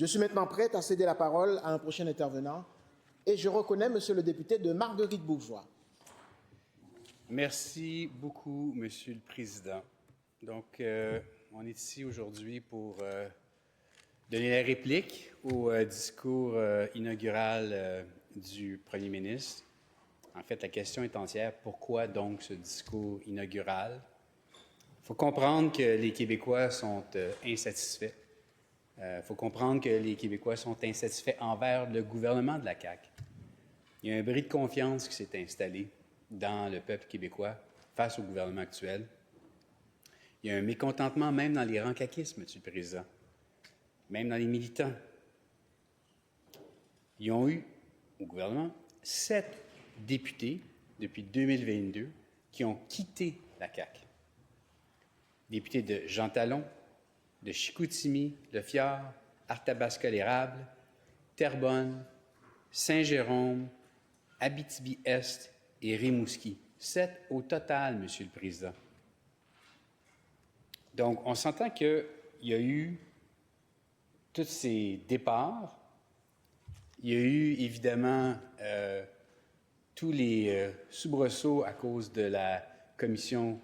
Je suis maintenant prête à céder la parole à un prochain intervenant et je reconnais Monsieur le député de Marguerite Bourgeois. Merci beaucoup, Monsieur le Président. Donc, on est ici aujourd'hui pour donner la réplique au discours inaugural du Premier ministre. En fait, la question est entière. Pourquoi donc ce discours inaugural? Il faut comprendre que les Québécois sont insatisfaits. Il faut comprendre que les Québécois sont insatisfaits envers le gouvernement de la CAQ. Il y a un bris de confiance qui s'est installé dans le peuple québécois face au gouvernement actuel. Il y a un mécontentement même dans les rangs caquistes, M. le Président, même dans les militants. Ils ont eu, au gouvernement, 7 députés depuis 2022 qui ont quitté la CAQ. Députés de Jean Talon, de Chicoutimi, Le Fjord, Arthabasca-l'Érable, Terrebonne, Saint-Jérôme, Abitibi-Est et Rimouski. 7 au total, Monsieur le Président. Donc, on s'entend qu'il y a eu tous ces départs. Il y a eu, évidemment, tous les soubresauts à cause de la commission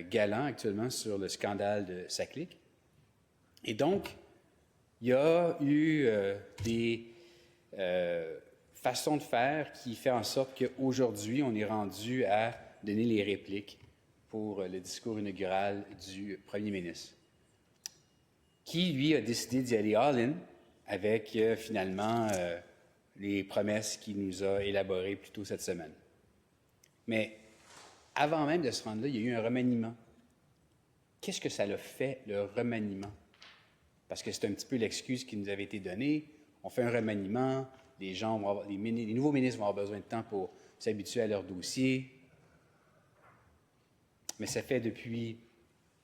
Galland actuellement sur le scandale de Saclic. Et donc, il y a eu des façons de faire qui fait en sorte qu'aujourd'hui, on est rendu à donner les répliques pour le discours inaugural du premier ministre, qui, lui, a décidé d'y aller all-in avec, finalement, les promesses qu'il nous a élaborées plus tôt cette semaine. Mais avant même de se rendre là, il y a eu un remaniement. Qu'est-ce que ça l'a fait, le remaniement? Parce que c'est un petit peu l'excuse qui nous avait été donnée. On fait un remaniement, les nouveaux ministres vont avoir besoin de temps pour s'habituer à leur dossier. Mais ça fait depuis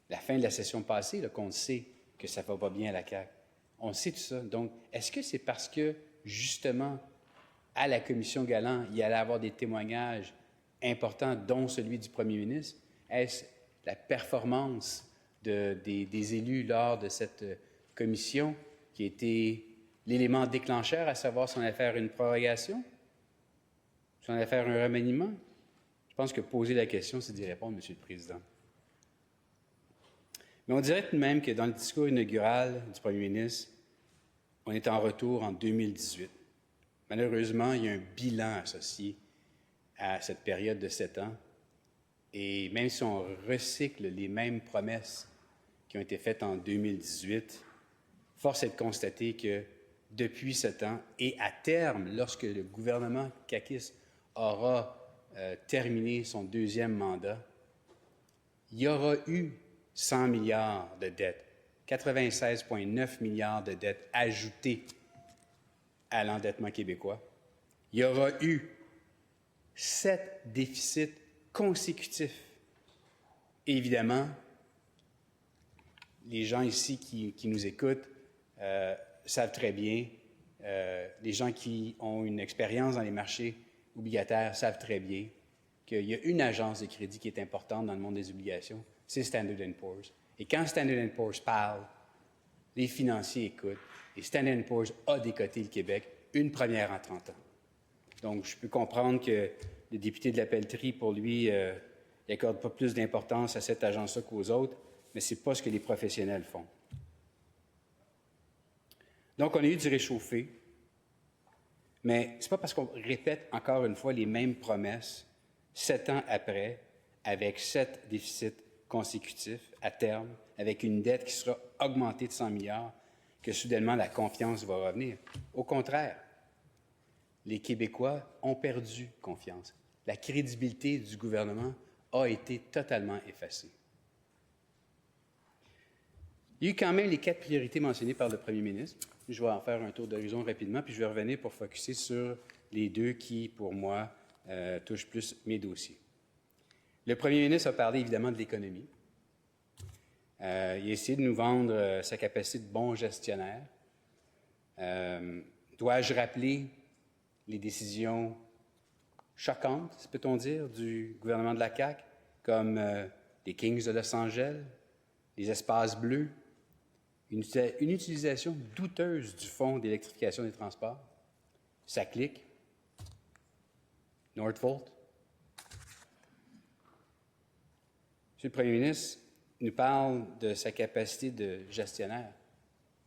la fin de la session passée qu'on sait que ça ne va pas bien à la CAQ. On sait tout ça. Donc, est-ce que c'est parce que, justement, à la commission Galland, il y allait avoir des témoignages importants, dont celui du premier ministre? Est-ce la performance des élus lors de cette commission qui a été l'élément déclencheur, à savoir si on allait faire une prorogation, si on allait faire un remaniement? Je pense que poser la question, c'est d'y répondre, Monsieur le Président. Mais on dirait tout de même que dans le discours inaugural du premier ministre, on est en retour en 2018. Malheureusement, il y a un bilan associé à cette période de 7 ans. Et même si on recycle les mêmes promesses qui ont été faites en 2018, force est de constater que depuis 7 ans, et à terme, lorsque le gouvernement caquiste aura terminé son deuxième mandat, il y aura eu 100 milliards de dettes, 96,9 milliards de dettes ajoutées à l'endettement québécois. Il y aura eu 7 déficits consécutifs. Et évidemment, les gens ici qui nous écoutent savent très bien, les gens qui ont une expérience dans les marchés obligataires savent très bien qu'il y a une agence de crédit qui est importante dans le monde des obligations, c'est Standard & Poor's. Et quand Standard & Poor's parle, les financiers écoutent. Et Standard & Poor's a décoté le Québec une première en 30 ans. Donc, je peux comprendre que le député de la Pelletrie, pour lui, il n'accorde pas plus d'importance à cette agence-là qu'aux autres, mais ce n'est pas ce que les professionnels font. Donc, on a eu du réchauffé, mais ce n'est pas parce qu'on répète encore une fois les mêmes promesses 7 ans après, avec 7 déficits consécutifs à terme, avec une dette qui sera augmentée de 100 milliards, que soudainement la confiance va revenir. Au contraire, les Québécois ont perdu confiance. La crédibilité du gouvernement a été totalement effacée. Il y a eu quand même les 4 priorités mentionnées par le premier ministre. Je vais en faire un tour d'horizon rapidement, puis je vais revenir pour focusser sur les 2 qui, pour moi, touchent plus mes dossiers. Le premier ministre a parlé évidemment de l'économie. Il a essayé de nous vendre sa capacité de bon gestionnaire. Dois-je rappeler les décisions choquantes, peut-on dire, du gouvernement de la CAQ, comme les Kings de Los Angeles, les espaces bleus, une utilisation douteuse du Fonds d'électrification des transports, SACLIC, Northvolt. Monsieur le Premier ministre nous parle de sa capacité de gestionnaire,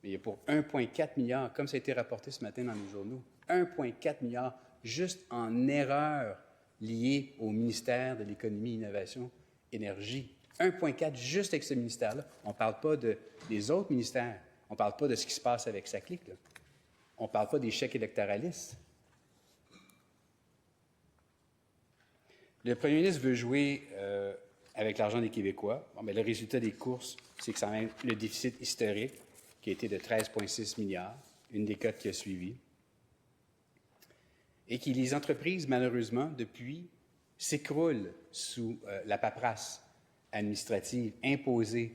mais il y a pour 1,4 milliard, comme ça a été rapporté ce matin dans les journaux, 1,4 milliard juste en erreurs liées au ministère de l'Économie, Innovation, Énergie. 1,4 juste avec ce ministère-là. On ne parle pas des autres ministères. On ne parle pas de ce qui se passe avec SACLIC. Là. On ne parle pas des chèques électoralistes. Le premier ministre veut jouer avec l'argent des Québécois. Bon, bien, le résultat des courses, c'est que ça même le déficit historique qui a été de 13,6 milliards, une des cotes qui a suivi, et que les entreprises, malheureusement, depuis, s'écroulent sous la paperasse administrative imposée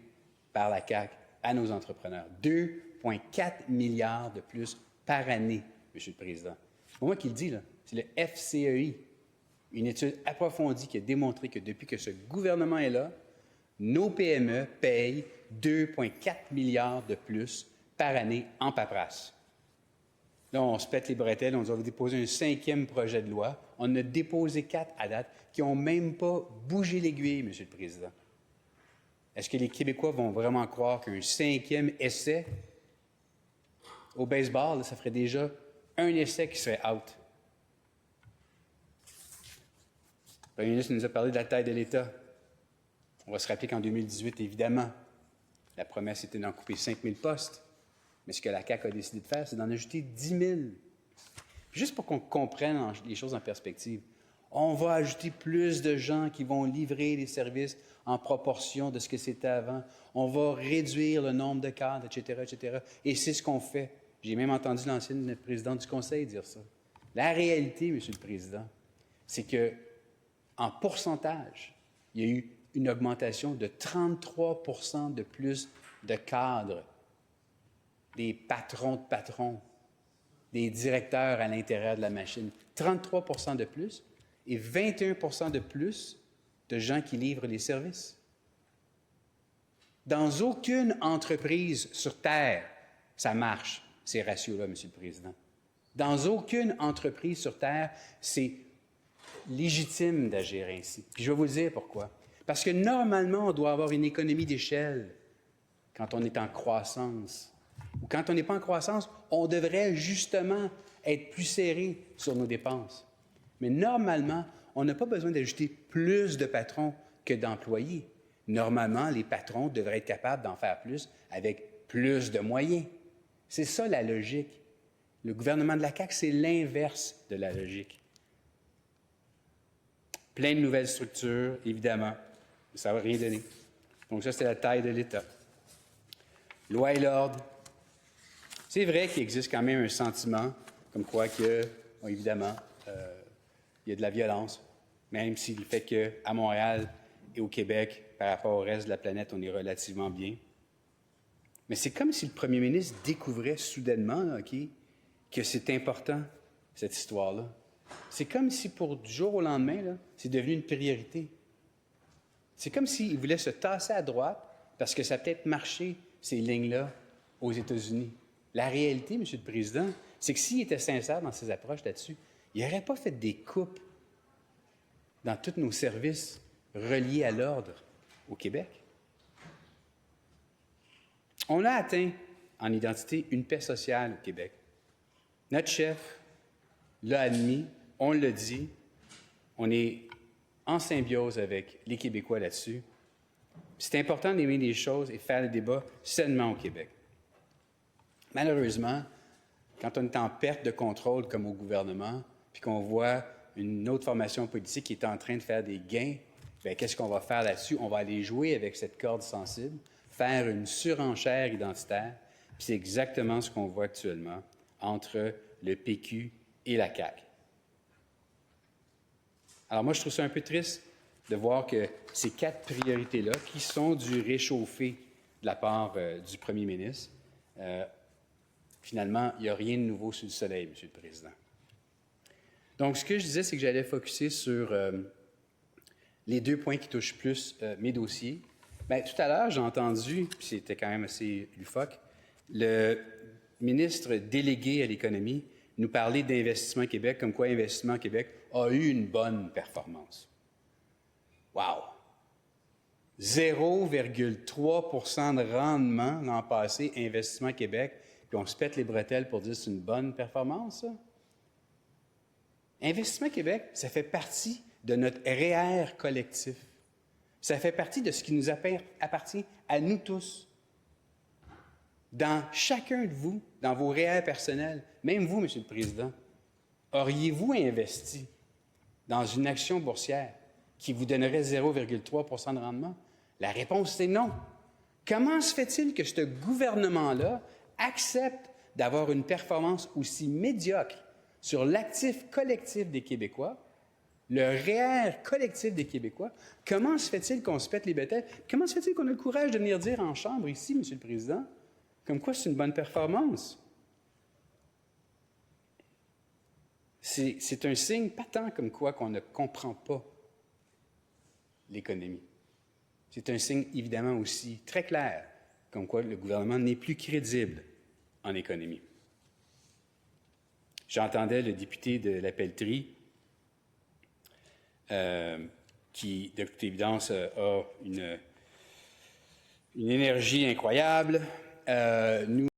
par la CAQ à nos entrepreneurs. 2,4 milliards de plus par année, Monsieur le Président. C'est pas moi qui le dis, là. C'est le FCEI, une étude approfondie qui a démontré que depuis que ce gouvernement est là, nos PME payent 2,4 milliards de plus par année en paperasse. Là, on se pète les bretelles, on dit on va déposer un 5e projet de loi. On en a déposé 4 à date qui n'ont même pas bougé l'aiguille, Monsieur le Président. Est-ce que les Québécois vont vraiment croire qu'un 5e essai au baseball, là, ça ferait déjà un essai qui serait out? Le Premier ministre nous a parlé de la taille de l'État. On va se rappeler qu'en 2018, évidemment, la promesse était d'en couper 5 000 postes. Mais ce que la CAQ a décidé de faire, c'est d'en ajouter 10 000. Juste pour qu'on comprenne les choses en perspective, on va ajouter plus de gens qui vont livrer les services en proportion de ce que c'était avant. On va réduire le nombre de cadres, etc., etc. Et c'est ce qu'on fait. J'ai même entendu l'ancienne présidente du Conseil dire ça. La réalité, Monsieur le Président, c'est que en pourcentage, il y a eu une augmentation de 33 % de plus de cadres, des patrons de patrons, des directeurs à l'intérieur de la machine. 33 % de plus et 21 % de plus de gens qui livrent les services. Dans aucune entreprise sur Terre, ça marche, ces ratios-là, Monsieur le Président. Dans aucune entreprise sur Terre, c'est légitime d'agir ainsi. Puis je vais vous dire pourquoi. Parce que normalement, on doit avoir une économie d'échelle quand on est en croissance. Ou quand on n'est pas en croissance, on devrait justement être plus serré sur nos dépenses. Mais normalement, on n'a pas besoin d'ajouter plus de patrons que d'employés. Normalement, les patrons devraient être capables d'en faire plus avec plus de moyens. C'est ça la logique. Le gouvernement de la CAQ, c'est l'inverse de la logique. Plein de nouvelles structures, évidemment, mais ça ne va rien donner. Donc ça, c'est la taille de l'État. Loi et l'ordre. C'est vrai qu'il existe quand même un sentiment comme quoi que, bon, évidemment, il y a de la violence, même s'il fait qu'à Montréal et au Québec, par rapport au reste de la planète, on est relativement bien. Mais c'est comme si le premier ministre découvrait soudainement là, que c'est important, cette histoire-là. C'est comme si, pour du jour au lendemain, là, c'est devenu une priorité. C'est comme s'il voulait se tasser à droite parce que ça a peut-être marché, ces lignes-là, aux États-Unis. La réalité, Monsieur le Président, c'est que s'il était sincère dans ses approches là-dessus, il n'aurait pas fait des coupes dans tous nos services reliés à l'ordre au Québec. On a atteint en identité une paix sociale au Québec. Notre chef l'a admis, on l'a dit, on est en symbiose avec les Québécois là-dessus. C'est important d'aimer les choses et faire le débat sainement au Québec. Malheureusement, quand on est en perte de contrôle comme au gouvernement, puis qu'on voit une autre formation politique qui est en train de faire des gains, bien, qu'est-ce qu'on va faire là-dessus? On va aller jouer avec cette corde sensible, faire une surenchère identitaire, puis c'est exactement ce qu'on voit actuellement entre le PQ et la CAQ. Alors moi, je trouve ça un peu triste de voir que ces 4 priorités-là, qui sont du réchauffé de la part du premier ministre, finalement, il n'y a rien de nouveau sous le soleil, Monsieur le Président. Donc, ce que je disais, c'est que j'allais focusser sur les 2 points qui touchent plus mes dossiers. Bien, tout à l'heure, j'ai entendu, puis c'était quand même assez loufoque, le ministre délégué à l'économie nous parlait d'Investissement Québec, comme quoi Investissement Québec a eu une bonne performance. Wow! 0,3 % de rendement l'an passé, Investissement Québec, puis on se pète les bretelles pour dire que c'est une bonne performance, ça? Investissement Québec, ça fait partie de notre REER collectif. Ça fait partie de ce qui nous appartient à nous tous. Dans chacun de vous, dans vos REER personnels, même vous, M. le Président, auriez-vous investi dans une action boursière qui vous donnerait 0,3 % de rendement? La réponse, c'est non. Comment se fait-il que ce gouvernement-là accepte d'avoir une performance aussi médiocre sur l'actif collectif des Québécois, le REER collectif des Québécois? Comment se fait-il qu'on se pète les bretelles? Comment se fait-il qu'on a le courage de venir dire en Chambre ici, M. le Président, comme quoi c'est une bonne performance? C'est un signe patent comme quoi qu'on ne comprend pas l'économie. C'est un signe évidemment aussi très clair comme quoi le gouvernement n'est plus crédible en économie. J'entendais le député de la Pelletrie qui, de toute évidence, a une énergie incroyable. Nous